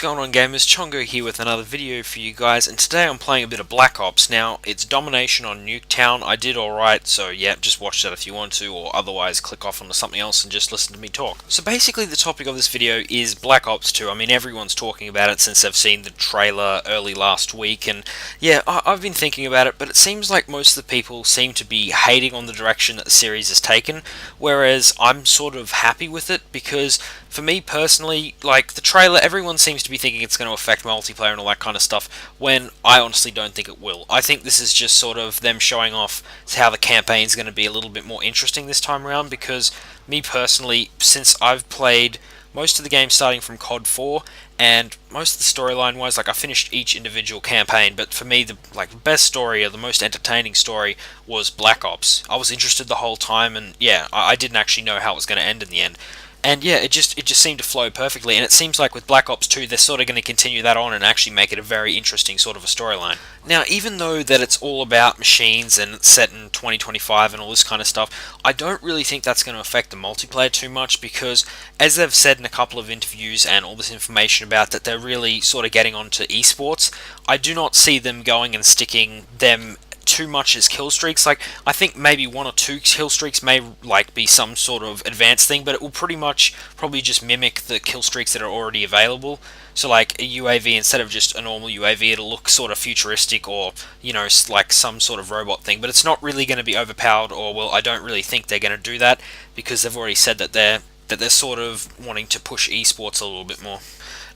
going on, gamers? Chongo here with another video for you guys, and today I'm playing a bit of Black Ops. Now, it's domination on Nuketown. I did alright, so yeah, just watch that if you want to, or otherwise click off onto something else and just listen to me talk. So basically the topic of this video is Black Ops 2. I mean, everyone's talking about it since they've seen the trailer early last week, and yeah, I've been thinking about it, but it seems like most of the people seem to be hating on the direction that the series has taken, whereas I'm sort of happy with it, because for me personally, like, the trailer, everyone seems to be thinking it's going to affect multiplayer and all that kind of stuff, when I honestly don't think it will. I think this is just sort of them showing off how the campaign's going to be a little bit more interesting this time around, because me personally, since I've played most of the game starting from COD 4, and most of the storyline wise, like, I finished each individual campaign, but for me, the best story, or the most entertaining story, was Black Ops. I was interested the whole time, and yeah, I didn't actually know how it was going to end in the end. And yeah, it just seemed to flow perfectly, and it seems like with Black Ops 2, they're sort of going to continue that on and actually make it a very interesting sort of a storyline. Now, even though that it's all about machines and it's set in 2025 and all this kind of stuff, I don't really think that's going to affect the multiplayer too much, because as they've said in a couple of interviews and all this information about that they're really sort of getting onto esports, I do not see them going and sticking them too much as kill streaks. Like, I think maybe one or two kill streaks may like be some sort of advanced thing, but it will pretty much probably just mimic the kill streaks that are already available. So like a UAV, instead of just a normal UAV, it'll look sort of futuristic, or, you know, like some sort of robot thing, but it's not really going to be overpowered, or, well, I don't really think they're going to do that, because they've already said that they're sort of wanting to push esports a little bit more.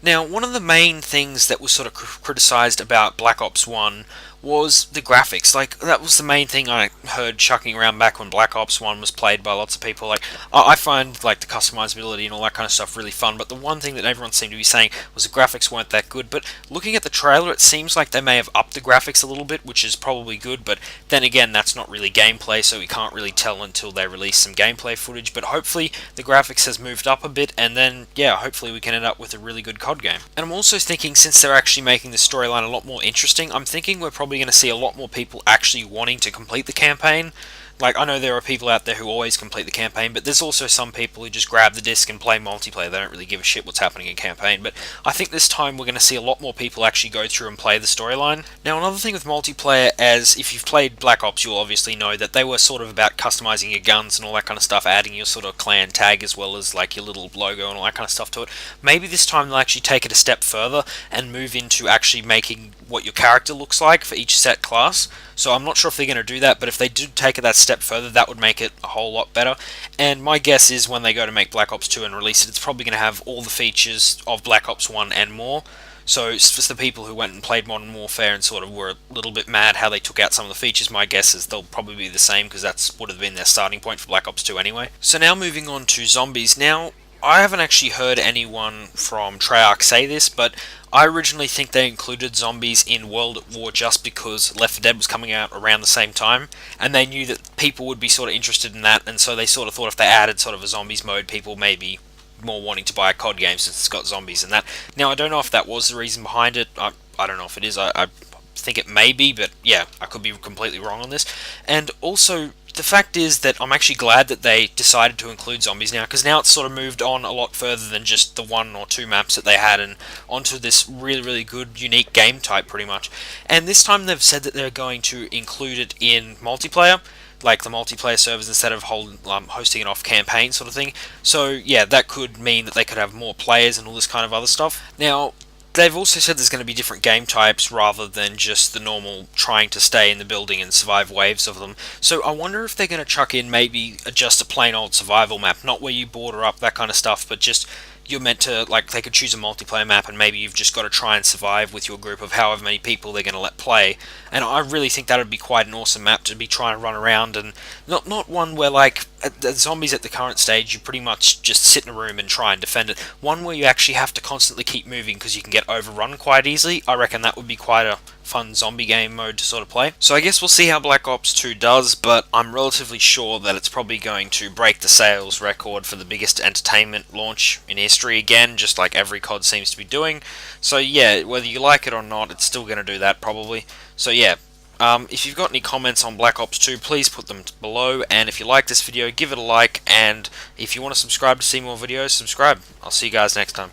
Now, one of the main things that was sort of criticized about Black Ops 1 was the graphics. Like, that was the main thing I heard chucking around back when Black Ops 1 was played by lots of people. Like, I find, like, the customizability and all that kind of stuff really fun, but the one thing that everyone seemed to be saying was the graphics weren't that good. But looking at the trailer, it seems like they may have upped the graphics a little bit, which is probably good, but then again, that's not really gameplay, so we can't really tell until they release some gameplay footage. But hopefully the graphics has moved up a bit, and then, yeah, hopefully we can end up with a really good COD game. And I'm also thinking, since they're actually making the storyline a lot more interesting, I'm thinking we're probably going to see a lot more people actually wanting to complete the campaign. Like, I know there are people out there who always complete the campaign, but there's also some people who just grab the disc and play multiplayer. They don't really give a shit what's happening in campaign, but I think this time we're going to see a lot more people actually go through and play the storyline. Now, another thing with multiplayer, as if you've played Black Ops, you'll obviously know that they were sort of about customizing your guns and all that kind of stuff, adding your sort of clan tag as well as like your little logo and all that kind of stuff to it. Maybe this time they'll actually take it a step further and move into actually making what your character looks like for each set class. So I'm not sure if they're going to do that, but if they do take it that step further, that would make it a whole lot better. And my guess is when they go to make Black Ops 2 and release it, it's probably going to have all the features of Black Ops 1 and more. So it's just the people who went and played Modern Warfare and sort of were a little bit mad how they took out some of the features, my guess is they'll probably be the same, because that's would have been their starting point for Black Ops 2 anyway. So now moving on to zombies. Now, I haven't actually heard anyone from Treyarch say this, but I originally think they included zombies in World at War just because Left 4 Dead was coming out around the same time, and they knew that people would be sort of interested in that, and so they sort of thought if they added sort of a zombies mode, people may be more wanting to buy a COD game since it's got zombies and that. Now, I don't know if that was the reason behind it. I don't know if it is. I think it may be, but yeah, I could be completely wrong on this. And also, the fact is that I'm actually glad that they decided to include zombies now, because now it's sort of moved on a lot further than just the one or two maps that they had, and onto this really, really good, unique game type, pretty much. And this time they've said that they're going to include it in multiplayer, like the multiplayer servers, instead of hosting it off campaign sort of thing. So yeah, that could mean that they could have more players and all this kind of other stuff. Now, they've also said there's going to be different game types rather than just the normal trying to stay in the building and survive waves of them. So I wonder if they're going to chuck in maybe just a plain old survival map, not where you border up, that kind of stuff, but just you're meant to, like, they could choose a multiplayer map and maybe you've just got to try and survive with your group of however many people they're going to let play. And I really think that would be quite an awesome map to be trying to run around, and not one where, like, the zombies at the current stage, you pretty much just sit in a room and try and defend it. One where you actually have to constantly keep moving because you can get overrun quite easily. I reckon that would be quite a fun zombie game mode to sort of play. So I guess we'll see how Black Ops 2 does, but I'm relatively sure that it's probably going to break the sales record for the biggest entertainment launch in history again, just like every COD seems to be doing. So yeah, whether you like it or not, it's still going to do that probably. So yeah, if you've got any comments on Black Ops 2, please put them below, and if you like this video, give it a like, and if you want to subscribe to see more videos, subscribe. I'll see you guys next time.